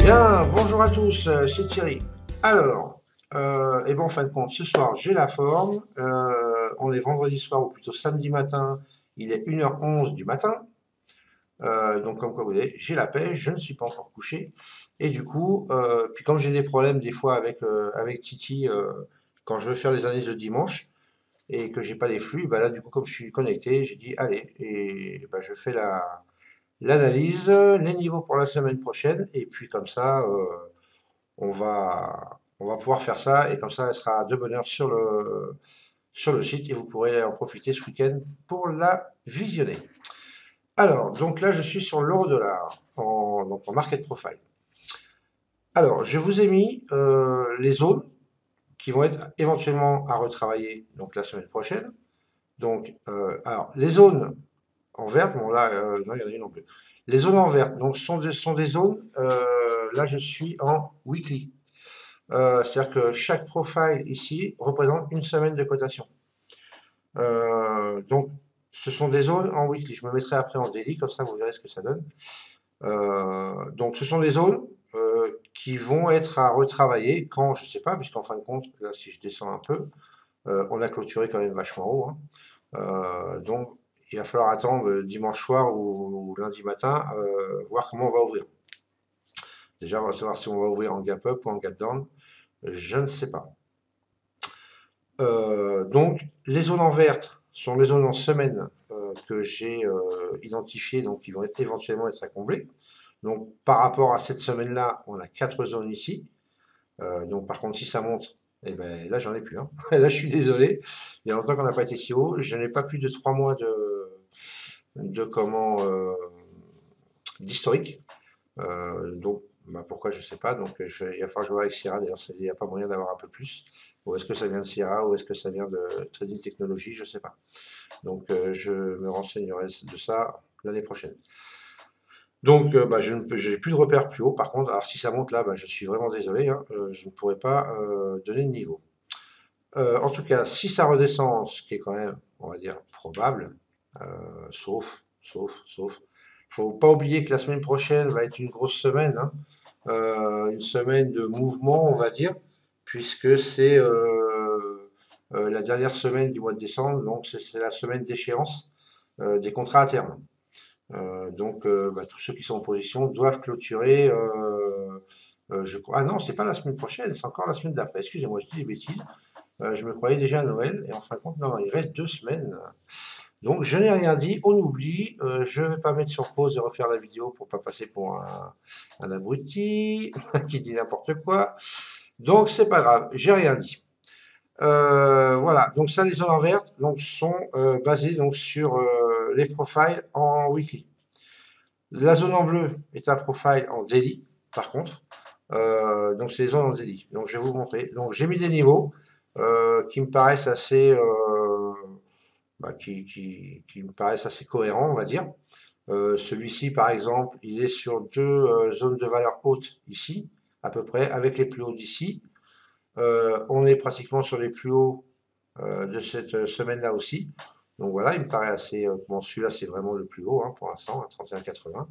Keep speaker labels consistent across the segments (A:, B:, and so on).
A: Bien, bonjour à tous, c'est Thierry. Alors, et ben en fin de compte, ce soir j'ai la forme. On est vendredi soir ou plutôt samedi matin. Il est 1h11 du matin. Donc comme quoi vous voyez, j'ai la pêche, je ne suis pas encore couché. Et du coup, puis comme j'ai des problèmes des fois avec Titi quand je veux faire les analyses le dimanche et que j'ai pas les flux, bah là du coup comme je suis connecté, j'ai dit allez et bah, je fais l'analyse, les niveaux pour la semaine prochaine et puis comme ça. On va pouvoir faire ça et comme ça, elle sera de bonne heure sur le site et vous pourrez en profiter ce week-end pour la visionner. Alors, donc là, je suis sur l'euro-dollar, donc en market profile. Alors, je vous ai mis les zones qui vont être éventuellement à retravailler donc la semaine prochaine. Donc, alors, les zones en vert, bon là, non, il y en a une en bleu. Les zones en vert, donc, sont des zones, là, je suis en weekly. C'est-à-dire que chaque profile ici représente une semaine de cotation. Donc, ce sont des zones en weekly. Je me mettrai après en daily, comme ça vous verrez ce que ça donne. Donc, ce sont des zones qui vont être à retravailler quand, je ne sais pas, puisqu'en fin de compte, là, si je descends un peu, on a clôturé quand même vachement haut, hein. Donc, il va falloir attendre dimanche soir ou lundi matin, voir comment on va ouvrir. Déjà, on va savoir si on va ouvrir en gap up ou en gap down. Je ne sais pas. Donc, les zones en verte sont les zones en semaine que j'ai identifiées, donc qui vont éventuellement être à combler. Donc, par rapport à cette semaine-là, on a 4 zones ici. Donc, par contre, si ça monte, eh ben, là, j'en ai plus, hein. Là, je suis désolé. Il y a longtemps qu'on n'a pas été si haut. Je n'ai pas plus de 3 mois de comment d'historique. Donc, bah, pourquoi, je ne sais pas. Donc, il va falloir jouer avec Sierra. D'ailleurs, il n'y a pas moyen d'avoir un peu plus. Ou est-ce que ça vient de Sierra ou est-ce que ça vient de Trading Technologies, je ne sais pas. Donc, je me renseignerai de ça l'année prochaine. Donc, bah, je n'ai plus de repères plus haut. Par contre, alors si ça monte là, bah, je suis vraiment désolé, hein, je ne pourrai pas donner de niveau. En tout cas, si ça redescend, ce qui est quand même, on va dire, probable, sauf. Faut pas oublier que la semaine prochaine va être une grosse semaine, hein, une semaine de mouvement, on va dire, puisque c'est la dernière semaine du mois de décembre, donc c'est la semaine d'échéance des contrats à terme. Donc, bah, tous ceux qui sont en position doivent clôturer. Je crois. Ah non, c'est pas la semaine prochaine, c'est encore la semaine d'après. Excusez-moi, je dis des bêtises. Je me croyais déjà à Noël, et en fin de compte, non, il reste 2 semaines. Donc, je n'ai rien dit, on oublie. Je ne vais pas mettre sur pause et refaire la vidéo pour pas passer pour un abruti qui dit n'importe quoi. Donc, c'est pas grave, j'ai rien dit. Voilà, donc ça, les zones en verte donc, sont basées donc, sur les profiles en weekly. La zone en bleu est un profile en daily, par contre. Donc, c'est les zones en daily. Donc, je vais vous montrer. Donc, j'ai mis des niveaux qui me paraissent assez, bah, qui me paraissent assez cohérents, on va dire. Celui-ci, par exemple, il est sur deux zones de valeur haute ici, à peu près, avec les plus hauts d'ici. On est pratiquement sur les plus hauts de cette semaine-là aussi. Donc voilà, il me paraît assez. Bon, celui-là, c'est vraiment le plus haut hein, pour l'instant, à 31,80.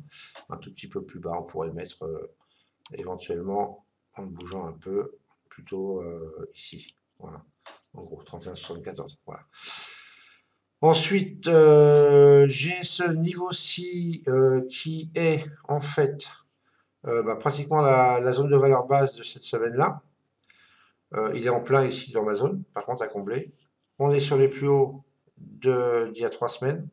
A: Un tout petit peu plus bas, on pourrait le mettre éventuellement en le bougeant un peu, plutôt ici. Voilà, en gros, 31,74. Voilà. Ensuite, j'ai ce niveau-ci qui est en fait bah, pratiquement la zone de valeur basse de cette semaine-là. Il est en plein ici dans ma zone, par contre à combler. On est sur les plus hauts d'il y a 3 semaines.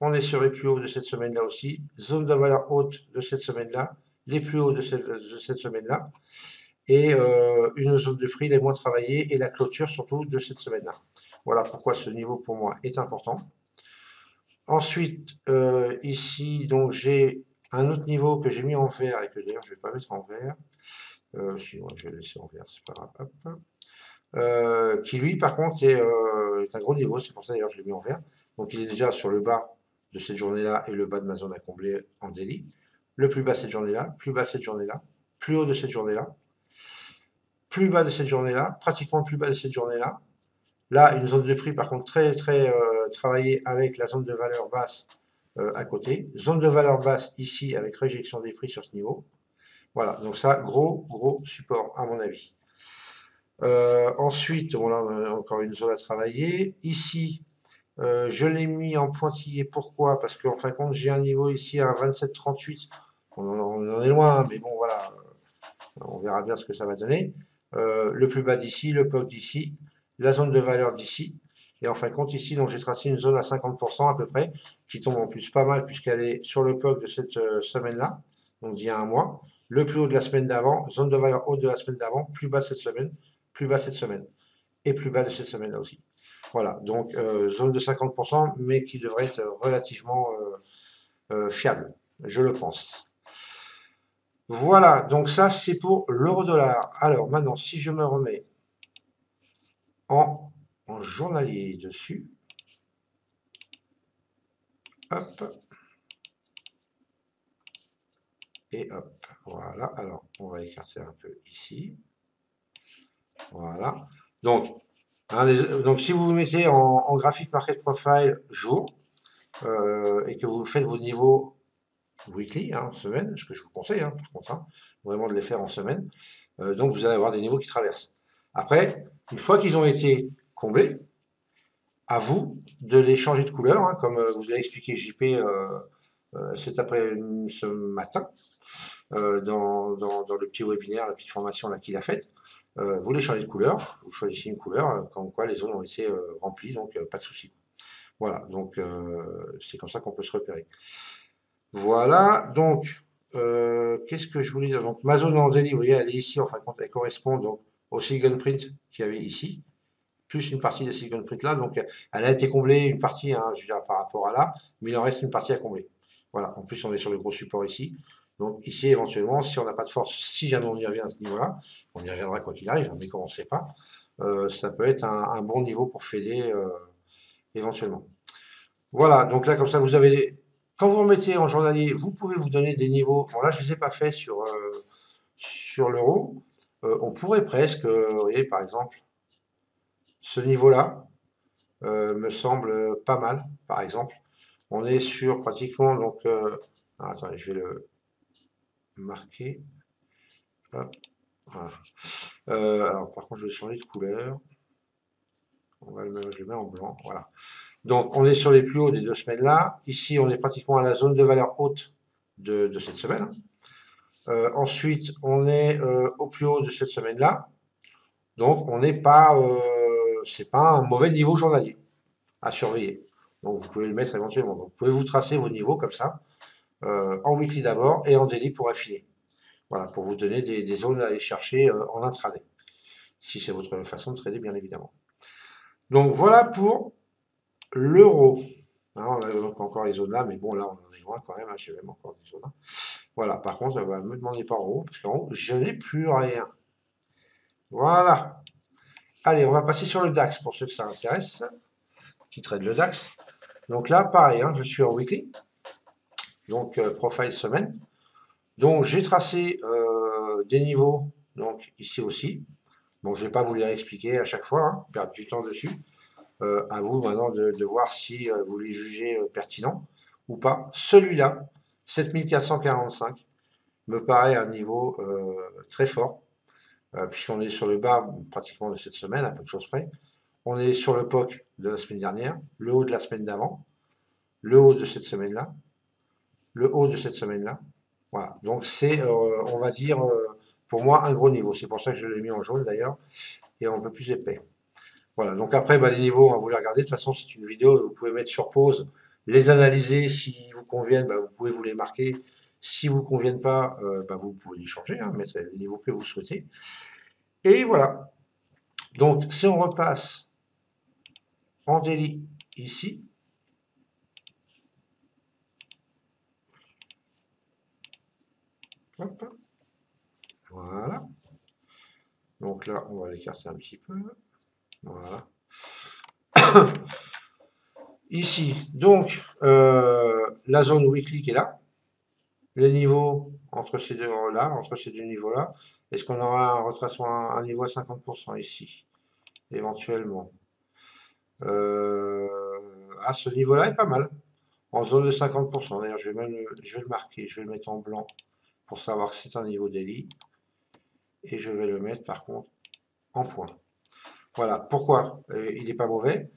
A: On est sur les plus hauts de cette semaine-là aussi. Zone de valeur haute de cette semaine-là. Les plus hauts de cette semaine-là. Et une zone de prix les moins travaillées et la clôture surtout de cette semaine-là. Voilà pourquoi ce niveau pour moi est important. Ensuite, ici, donc j'ai un autre niveau que j'ai mis en vert et que d'ailleurs je ne vais pas mettre en vert. Sinon, je vais le laisser en vert, c'est pas grave. Qui lui, par contre, est un gros niveau, c'est pour ça d'ailleurs je l'ai mis en vert. Donc il est déjà sur le bas de cette journée-là et le bas de ma zone à combler en daily. Le plus bas cette journée-là, plus bas cette journée-là, plus haut de cette journée-là, plus bas de cette journée-là, pratiquement le plus bas de cette journée-là. Là, une zone de prix par contre très très travaillée avec la zone de valeur basse à côté. Zone de valeur basse ici avec réjection des prix sur ce niveau. Voilà, donc ça, gros support à mon avis. Ensuite, bon là, on a encore une zone à travailler. Ici, je l'ai mis en pointillé. Pourquoi? Parce qu'en fin de compte, j'ai un niveau ici à 27,38. On en est loin, hein, mais bon, voilà, on verra bien ce que ça va donner. Le plus bas d'ici, le POC d'ici, la zone de valeur d'ici. Et en fin de compte, ici, donc j'ai tracé une zone à 50% à peu près, qui tombe en plus pas mal puisqu'elle est sur le POC de cette semaine-là, donc d'il y a un mois. Le plus haut de la semaine d'avant, zone de valeur haute de la semaine d'avant, plus bas cette semaine, plus bas cette semaine, et plus bas de cette semaine-là aussi. Voilà, donc zone de 50%, mais qui devrait être relativement fiable, je le pense. Voilà, donc ça c'est pour l'euro-dollar. Alors maintenant, si je me remets en, en journalier dessus, hop, et hop, voilà. Alors, on va écarter un peu ici. Voilà. Donc, donc si vous vous mettez en graphique market profile jour, et que vous faites vos niveaux weekly, hein, semaine, ce que je vous conseille, hein, par contre, hein, vraiment de les faire en semaine. Donc vous allez avoir des niveaux qui traversent. Après, une fois qu'ils ont été comblés, à vous de les changer de couleur, hein, comme vous l'a expliqué JP cet après ce matin dans le petit webinaire, la petite formation là qu'il a faite. Vous les changez de couleur, vous choisissez une couleur, comme quoi les zones ont été remplies, donc pas de souci. Voilà, donc c'est comme ça qu'on peut se repérer. Voilà, donc, qu'est-ce que je voulais dire? Donc, ma zone en daily, vous voyez, elle est ici, en fin de compte, elle correspond donc au Silicon Print qu'il y avait ici, plus une partie des Silicon Print là. Donc, elle a été comblée, une partie, hein, je veux dire, par rapport à là, mais il en reste une partie à combler. Voilà, en plus, on est sur le gros support ici. Donc, ici, éventuellement, si on n'a pas de force, si jamais on y revient à ce niveau-là, on y reviendra quoi qu'il arrive, hein, mais comme on ne sait pas, ça peut être un bon niveau pour fader éventuellement. Voilà, donc là, comme ça, vous avez. Quand vous remettez en journalier, vous pouvez vous donner des niveaux. Bon, là, je ne les ai pas faits sur l'euro. On pourrait presque, vous voyez, par exemple, ce niveau-là me semble pas mal, par exemple. On est sur pratiquement, donc. Attendez, je vais le marquer. Hop, voilà. Alors, par contre, je vais changer de couleur. Je le mets en blanc. Voilà. Donc, on est sur les plus hauts des 2 semaines là. Ici, on est pratiquement à la zone de valeur haute de cette semaine. Ensuite, on est au plus haut de cette semaine-là. Donc, on n'est pas, c'est pas un mauvais niveau journalier à surveiller. Donc, vous pouvez le mettre éventuellement. Donc, vous pouvez vous tracer vos niveaux comme ça, en weekly d'abord et en daily pour affiner. Voilà, pour vous donner des zones à aller chercher en intraday. Si c'est votre façon de trader, bien évidemment. Donc, voilà pour l'euro. Hein, on a encore les zones là, mais bon, là, on en est loin quand même. Hein, j'ai même encore des zones là. Voilà, par contre, ne me demandez pas en haut, parce qu'en haut, je n'ai plus rien. Voilà. Allez, on va passer sur le DAX pour ceux que ça intéresse, qui traitent le DAX. Donc là, pareil, hein, je suis en weekly, donc profile semaine. Donc j'ai tracé des niveaux, donc ici aussi. Bon, je ne vais pas vous les expliquer à chaque fois, hein, perdre du temps dessus. À vous maintenant de voir si vous les jugez pertinents ou pas. Celui-là, 7445, me paraît un niveau très fort, puisqu'on est sur le bas pratiquement de cette semaine, à peu de choses près. On est sur le POC de la semaine dernière, le haut de la semaine d'avant, le haut de cette semaine-là, le haut de cette semaine-là. Voilà. Donc c'est, on va dire, pour moi, un gros niveau. C'est pour ça que je l'ai mis en jaune d'ailleurs, et un peu plus épais. Voilà. Donc après, bah, les niveaux, hein, vous les regardez. De toute façon, c'est une vidéo, vous pouvez mettre sur pause, les analyser. Si vous conviennent, bah, vous pouvez vous les marquer. Si vous ne conviennent pas, bah, vous pouvez les changer, hein, mettre les niveaux que vous souhaitez. Et voilà. Donc si on repasse en daily ici, hop, voilà. Donc là, on va l'écarter un petit peu. Voilà. Ici, donc, la zone weekly qui est là. Les niveaux entre ces deux-là, entre ces deux niveaux-là. Est-ce qu'on aura un retracement, un niveau à 50% ici, éventuellement? À ce niveau-là est pas mal. En zone de 50%. D'ailleurs, je vais le marquer, je vais le mettre en blanc pour savoir que c'est un niveau daily. Et je vais le mettre par contre en point. Voilà, pourquoi il n'est pas mauvais?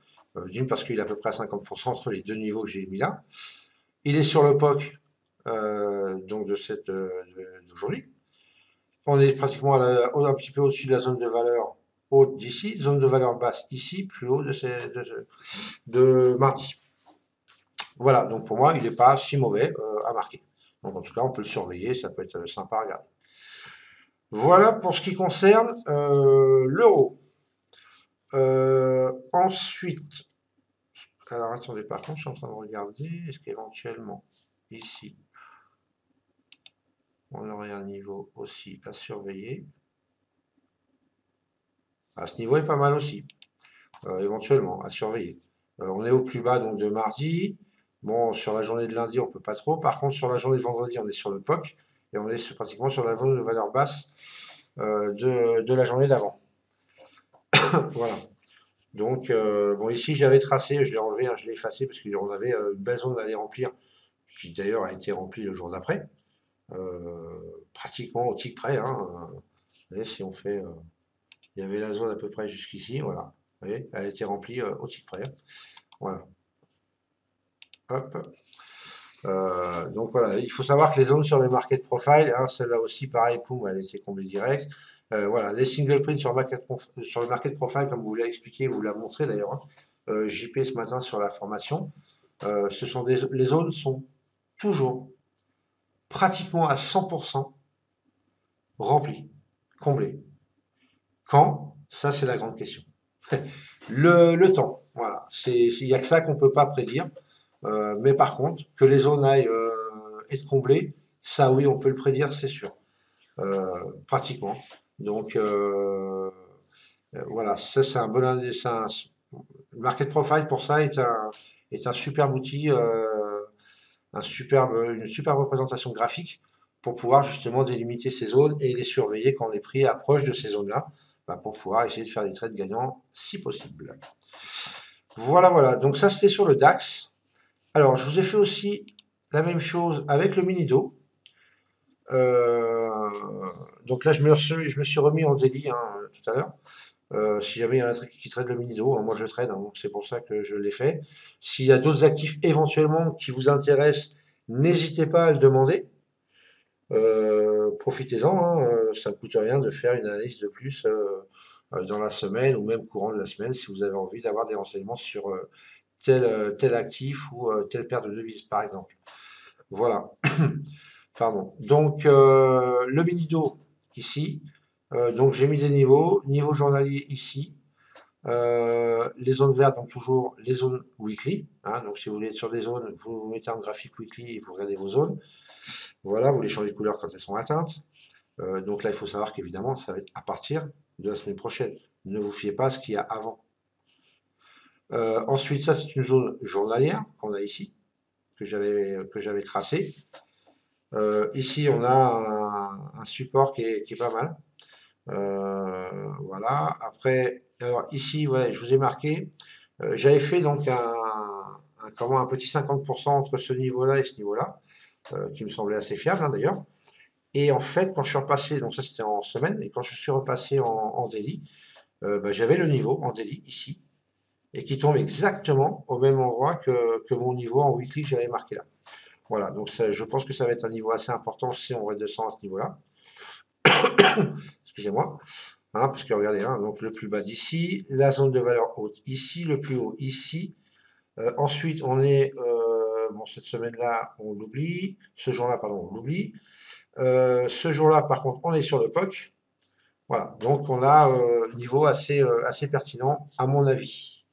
A: D'une, parce qu'il est à peu près à 50% entre les deux niveaux que j'ai mis là. Il est sur le POC donc d'aujourd'hui. On est pratiquement un petit peu au-dessus de la zone de valeur haute d'ici, zone de valeur basse ici, plus haut de mardi. Voilà, donc pour moi, il n'est pas si mauvais à marquer. Donc en tout cas, on peut le surveiller, ça peut être sympa à regarder. Voilà pour ce qui concerne l'euro. Ensuite, alors attendez, par contre, je suis en train de regarder, est-ce qu'éventuellement, ici, on aurait un niveau aussi à surveiller? À ce niveau est pas mal aussi, éventuellement, à surveiller. On est au plus bas donc de mardi. Bon, sur la journée de lundi, on peut pas trop. Par contre, sur la journée de vendredi, on est sur le POC et on est pratiquement sur la zone de valeur basse de la journée d'avant. Voilà. Donc, bon, ici, j'avais tracé, je l'ai enlevé, hein, je l'ai effacé parce qu'on avait une belle zone à aller remplir, qui d'ailleurs a été remplie le jour d'après, pratiquement au tic près. Hein, vous voyez, si on fait, il y avait la zone à peu près jusqu'ici, voilà. Vous voyez, elle a été remplie au tic près. Voilà. Hop. Donc voilà, il faut savoir que les zones sur les market profile, hein, celle-là aussi, pareil, poum, elle a été comblée direct. Voilà, les single print sur le market profile, comme vous l'avez expliqué, vous l'avez montré d'ailleurs, hein, JP ce matin sur la formation, les zones sont toujours pratiquement à 100% remplies, comblées. Quand? Ça, c'est la grande question. Le temps, voilà, il n'y a que ça qu'on ne peut pas prédire. Mais par contre, que les zones aillent être comblées, ça oui, on peut le prédire, c'est sûr. Pratiquement. Donc voilà, ça c'est un bon indice. Le market profile pour ça est un superbe outil, une superbe représentation graphique pour pouvoir justement délimiter ces zones et les surveiller quand les prix approchent de ces zones-là, bah, pour pouvoir essayer de faire des trades gagnants si possible. Voilà, voilà. Donc ça c'était sur le DAX. Alors, je vous ai fait aussi la même chose avec le mini-do. Donc là, je me suis remis en daily hein, tout à l'heure. Si jamais il y en a qui trade le mini-do, hein, moi je trade, hein, donc c'est pour ça que je l'ai fait. S'il y a d'autres actifs éventuellement qui vous intéressent, n'hésitez pas à le demander. Profitez-en, hein, ça ne coûte rien de faire une analyse de plus dans la semaine ou même courant de la semaine si vous avez envie d'avoir des renseignements sur tel actif ou telle paire de devises, par exemple. Voilà. Pardon. Donc, le mini-do ici. Donc, j'ai mis des niveaux. Niveau journalier ici. Les zones vertes, donc toujours les zones weekly. Hein, donc, si vous voulez être sur des zones, vous vous mettez en graphique weekly et vous regardez vos zones. Voilà, vous les changez de couleur quand elles sont atteintes. Donc là, il faut savoir qu'évidemment, ça va être à partir de la semaine prochaine. Ne vous fiez pas à ce qu'il y a avant. Ensuite, ça, c'est une zone journalière qu'on a ici, que j'avais tracée. Ici, on a un support qui est pas mal. Voilà. Après, alors ici, ouais, je vous ai marqué. J'avais fait donc un petit 50% entre ce niveau-là et ce niveau-là, qui me semblait assez fiable hein, d'ailleurs. Et en fait, quand je suis repassé, donc ça c'était en semaine, et quand je suis repassé en daily, bah, j'avais le niveau en daily ici, et qui tombe exactement au même endroit que mon niveau en weekly que j'avais marqué là. Voilà, donc je pense que ça va être un niveau assez important si on redescend à ce niveau-là. Excusez-moi. Hein, parce que regardez, hein, donc le plus bas d'ici, la zone de valeur haute ici, le plus haut ici. Ensuite, on est, bon, cette semaine-là, on l'oublie. Ce jour-là, pardon, on l'oublie. Ce jour-là, par contre, on est sur le POC. Voilà, donc on a un niveau assez pertinent, à mon avis.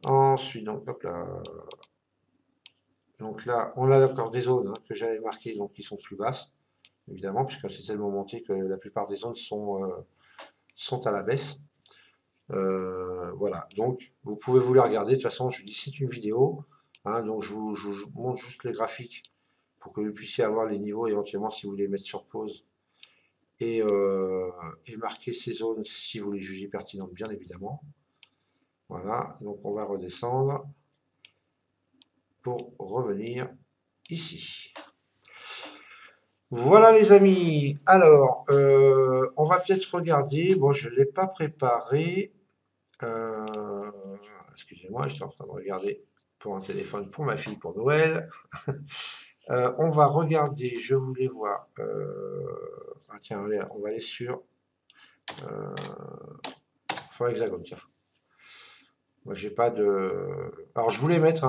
A: Ensuite, donc, hop là. Donc là, on a encore des zones hein, que j'avais marquées, donc qui sont plus basses, évidemment, puisque c'est tellement monté que la plupart des zones sont à la baisse. Voilà, donc vous pouvez vous les regarder. De toute façon, je dis c'est une vidéo, hein, donc je vous montre juste les graphiques pour que vous puissiez avoir les niveaux éventuellement si vous voulez mettre sur pause et marquer ces zones si vous les jugez pertinentes, bien évidemment. Voilà, donc on va redescendre pour revenir ici. Voilà les amis. Alors, on va peut-être regarder. Bon, je ne l'ai pas préparé. Euh, Excusez-moi, j'étais en train de regarder pour un téléphone pour ma fille pour Noël. On va regarder, je voulais voir. Ah tiens, allez, on va aller sur euh, For Hexagone, tiens. Moi, j'ai pas de. Alors, je voulais mettre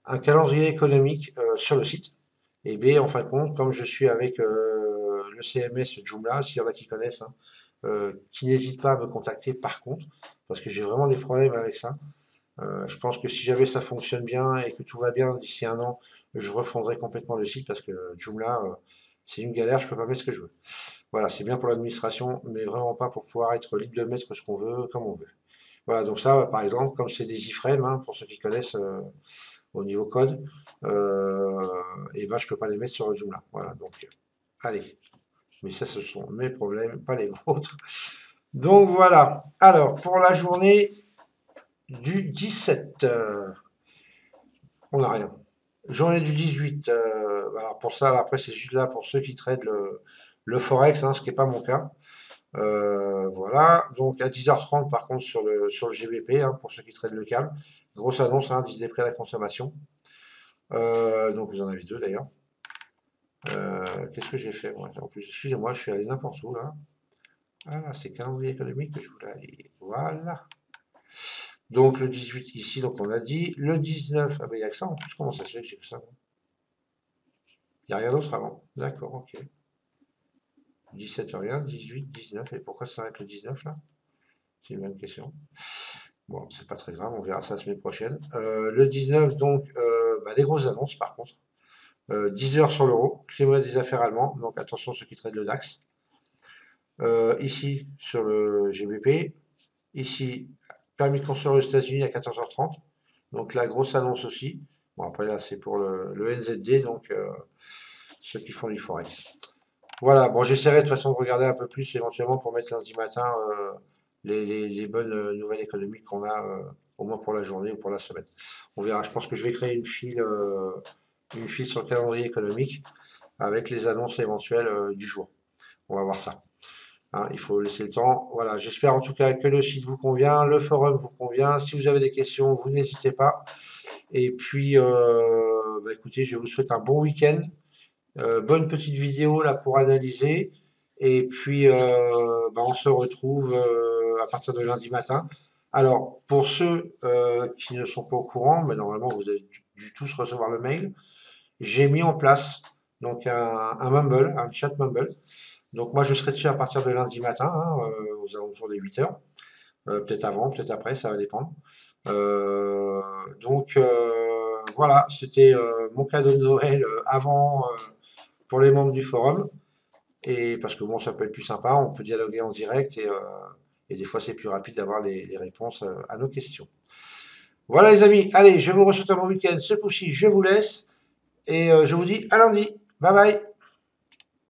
A: un calendrier économique sur le site. Et B, en fin de compte, comme je suis avec le CMS Joomla, s'il y en a qui connaissent, hein, qui n'hésitent pas à me contacter par contre, parce que j'ai vraiment des problèmes avec ça. Je pense que si jamais ça fonctionne bien et que tout va bien d'ici un an, je refondrai complètement le site parce que Joomla, c'est une galère, je peux pas mettre ce que je veux. Voilà, c'est bien pour l'administration, mais vraiment pas pour pouvoir être libre de mettre ce qu'on veut, comme on veut. Voilà, donc ça, par exemple, comme c'est des iframes, hein, pour ceux qui connaissent au niveau code, et ben je peux pas les mettre sur le Joomla. Voilà, donc allez. Mais ça, ce sont mes problèmes, pas les vôtres. Donc voilà. Alors, pour la journée du 17, on n'a rien. Journée du 18, alors pour ça, après, c'est juste là pour ceux qui traitent le Forex, hein, ce qui n'est pas mon cas. Voilà. Donc à 10h30, par contre, sur le GBP, hein, pour ceux qui traitent le câble. Grosse annonce, hein, indice des prix à la consommation. Donc vous en avez deux d'ailleurs. Qu'est-ce que j'ai fait moi? En plus, excusez-moi, je suis allé n'importe où là. Ah, là, c'est calendrier économique que je voulais aller. Voilà. Donc le 18 ici, donc on l'a dit. Le 19, ah ben il n'y a que ça en plus. Comment ça se fait que j'ai que ça? Il n'y a rien d'autre avant. D'accord, ok. 17 rien, 18, 19. Et pourquoi ça s'arrête le 19 là? C'est une bonne question. Bon, c'est pas très grave, on verra ça la semaine prochaine. Le 19, donc, bah, des grosses annonces par contre. 10 heures sur l'euro, climat des affaires allemands, donc attention ceux qui traitent le DAX. Ici, sur le GBP. Ici, permis de construire aux États-Unis à 14h30. Donc la grosse annonce aussi. Bon, après là, c'est pour le NZD, donc ceux qui font du Forex. Voilà, bon, j'essaierai de toute façon de regarder un peu plus éventuellement pour mettre lundi matin les bonnes nouvelles économiques qu'on a, au moins pour la journée ou pour la semaine. On verra. Je pense que je vais créer une file sur le calendrier économique avec les annonces éventuelles du jour. On va voir ça. Hein, il faut laisser le temps. Voilà, j'espère en tout cas que le site vous convient, le forum vous convient. Si vous avez des questions, vous n'hésitez pas. Et puis, bah, écoutez, je vous souhaite un bon week-end. Bonne petite vidéo là pour analyser. Et puis, bah, on se retrouve à partir de lundi matin. Alors, pour ceux qui ne sont pas au courant, mais normalement vous avez dû tous recevoir le mail, j'ai mis en place donc un Mumble, un chat Mumble. Donc moi je serai dessus à partir de lundi matin, hein, aux alentours des 8 heures. Peut-être avant, peut-être après, ça va dépendre. Euh, donc voilà, c'était mon cadeau de Noël avant pour les membres du forum. Et parce que bon, ça peut être plus sympa, on peut dialoguer en direct et des fois c'est plus rapide d'avoir les réponses à nos questions. Voilà les amis, allez, je vous souhaite un bon week-end. Ce coup-ci, je vous laisse et je vous dis à lundi. Bye bye.